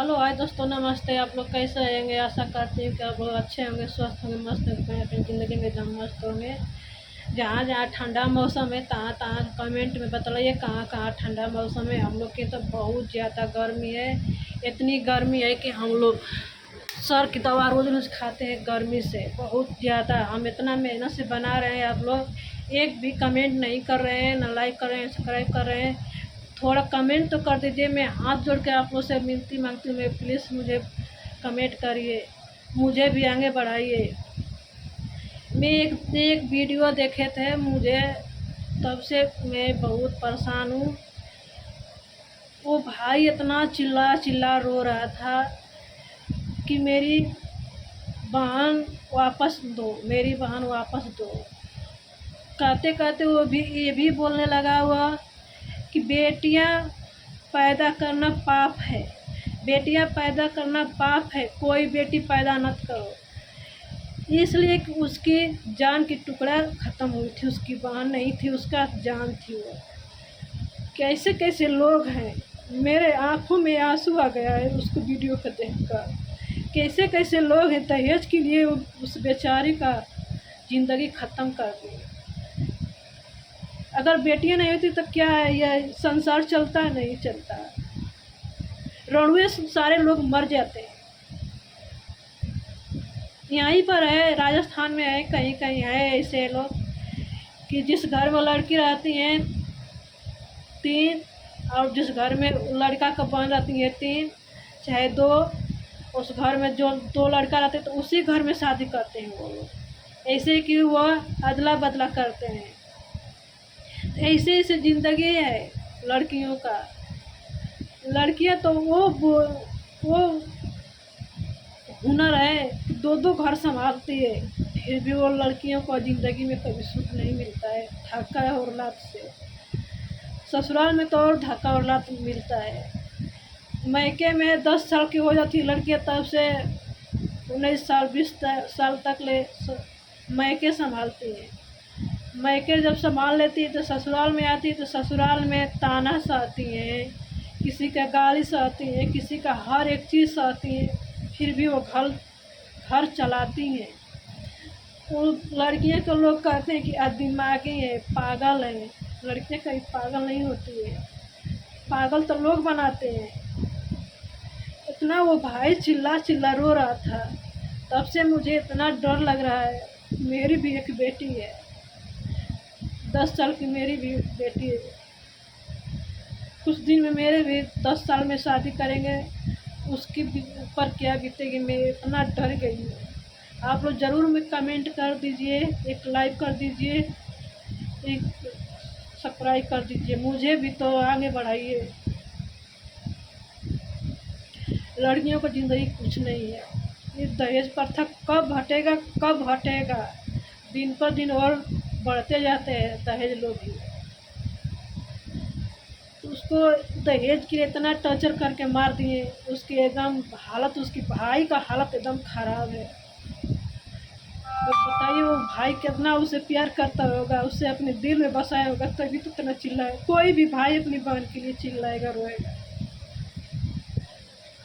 Hello hi दोस्तों, नमस्ते। आप लोग कैसे रहेंगे? आशा करती हूँ कि आप लोग अच्छे होंगे, स्वस्थ होंगे, मस्त होंगे, अपनी ज़िंदगी में एकदम मस्त होंगे। जहाँ जहाँ ठंडा मौसम है तहाँ तहाँ कमेंट में बतलाइए कहाँ कहाँ ठंडा मौसम है। हम लोग की तो बहुत ज़्यादा गर्मी है। इतनी गर्मी है कि हम लोग सर की दवा रोज़ रोज़ खाते हैं गर्मी से। बहुत ज़्यादा हम इतना मेहनत से बना रहे हैं, आप लोग एक भी कमेंट नहीं कर रहे हैं, ना लाइक कर रहे हैं, सब्सक्राइब कर रहे हैं। थोड़ा कमेंट तो कर दीजिए। मैं हाथ जोड़ के आप लोग से मिनती मांगती हूँ, मैं प्लीज़ मुझे कमेंट करिए, मुझे भी आगे बढ़ाइए। मैं एक वीडियो देखे थे, मुझे तब से मैं बहुत परेशान हूँ। वो भाई इतना चिल्ला चिल्ला रो रहा था कि मेरी बहन वापस दो, मेरी बहन वापस दो। कहते कहते वो भी ये भी बोलने लगा हुआ कि बेटियां पैदा करना पाप है, बेटियां पैदा करना पाप है, कोई बेटी पैदा मत करो। इसलिए कि उसकी जान की टुकड़ा ख़त्म हुई थी, उसकी बहन नहीं थी, उसका जान थी वो। कैसे कैसे लोग हैं, मेरे आंखों में आंसू आ गया है उसको वीडियो को देखकर। कैसे कैसे लोग हैं, दहेज के लिए उस बेचारी का ज़िंदगी ख़त्म कर दी। अगर बेटियां नहीं होती तो क्या है, यह संसार चलता नहीं चलता। रणुए सारे लोग मर जाते हैं। यहीं पर है, राजस्थान में है, कहीं कहीं है ऐसे लोग कि जिस घर में लड़की रहती हैं 3, और जिस घर में लड़का का बहन रहती है 3 चाहे 2, उस घर में जो 2 लड़का रहते हैं तो उसी घर में शादी करते हैं वो लोग, ऐसे कि वह अदला बदला करते हैं। ऐसे ऐसे ज़िंदगी है लड़कियों का। लड़कियां तो वो हुनर है, 2 घर संभालती है, फिर भी वो लड़कियों को ज़िंदगी में कभी सुख नहीं मिलता है। धक्का और लात से। ससुराल में तो और धक्का और लात मिलता है। मायके में 10 साल की हो जाती है लड़कियां, तब से 19 साल 20 साल तक ले मायके संभालती है। मायके जब संभाल लेती है तो ससुराल में आती है तो ससुराल में ताना सहती हैं, किसी का गाली सहती हैं, किसी का हर एक चीज़ सहती हैं, फिर भी वो घर घर चलाती हैं। वो लड़कियां को लोग कहते हैं कि दिमागी है, पागल है। लड़कियां कहीं पागल नहीं होती है, पागल तो लोग बनाते हैं। इतना वो भाई चिल्ला चिल्ला रो रहा था, तब से मुझे इतना डर लग रहा है। मेरी भी एक बेटी है, 10 साल की मेरी भी बेटी है। कुछ दिन में मेरे भी 10 साल में शादी करेंगे, उसकी ऊपर क्या बीतेगी, मैं इतना डर गई हूँ। आप लोग ज़रूर में कमेंट कर दीजिए, एक लाइक कर दीजिए, एक सब्सक्राइब कर दीजिए, मुझे भी तो आगे बढ़ाइए। लड़कियों को ज़िंदगी कुछ नहीं है। ये दहेज प्रथा कब हटेगा, कब हटेगा? दिन पर दिन और बढ़ते जाते हैं दहेज लोग ही। उसको दहेज के लिए इतना टॉर्चर करके मार दिए, उसकी एकदम हालत, उसकी भाई का हालत एकदम ख़राब है। तो बताइए वो भाई कितना उसे प्यार करता होगा, उसे अपने दिल में बसाया होगा, तभी तो इतना चिल्लाए। कोई भी भाई अपनी बहन के लिए चिल्लाएगा, रोएगा।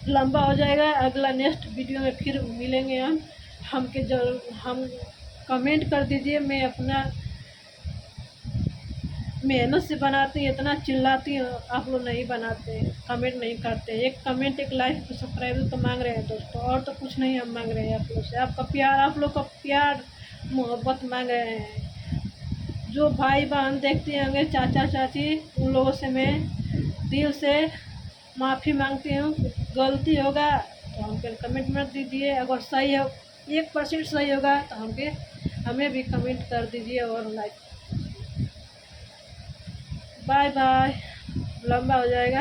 लंबा हो जाएगा, अगला नेक्स्ट वीडियो में फिर मिलेंगे हम कमेंट कर दीजिए। मैं अपना मेहनत से बनाती हैं, इतना चिल्लाती हूँ, आप लोग नहीं बनाते, कमेंट नहीं करते। एक कमेंट, एक लाइक, सब्सक्राइब तो मांग रहे हैं दोस्तों, और तो कुछ नहीं हम मांग रहे हैं आप लोग से। आपका प्यार, आप लोग का प्यार मोहब्बत मांग रहे हैं। जो भाई बहन देखते होंगे, चाचा चाची, उन लोगों से मैं दिल से माफ़ी मांगती हूँ। गलती होगा तो हमको कमेंट मत दीजिए, अगर सही हो 1% सही होगा तो हमें भी कमेंट कर दीजिए और लाइक। Bye bye. लंबा हो जाएगा।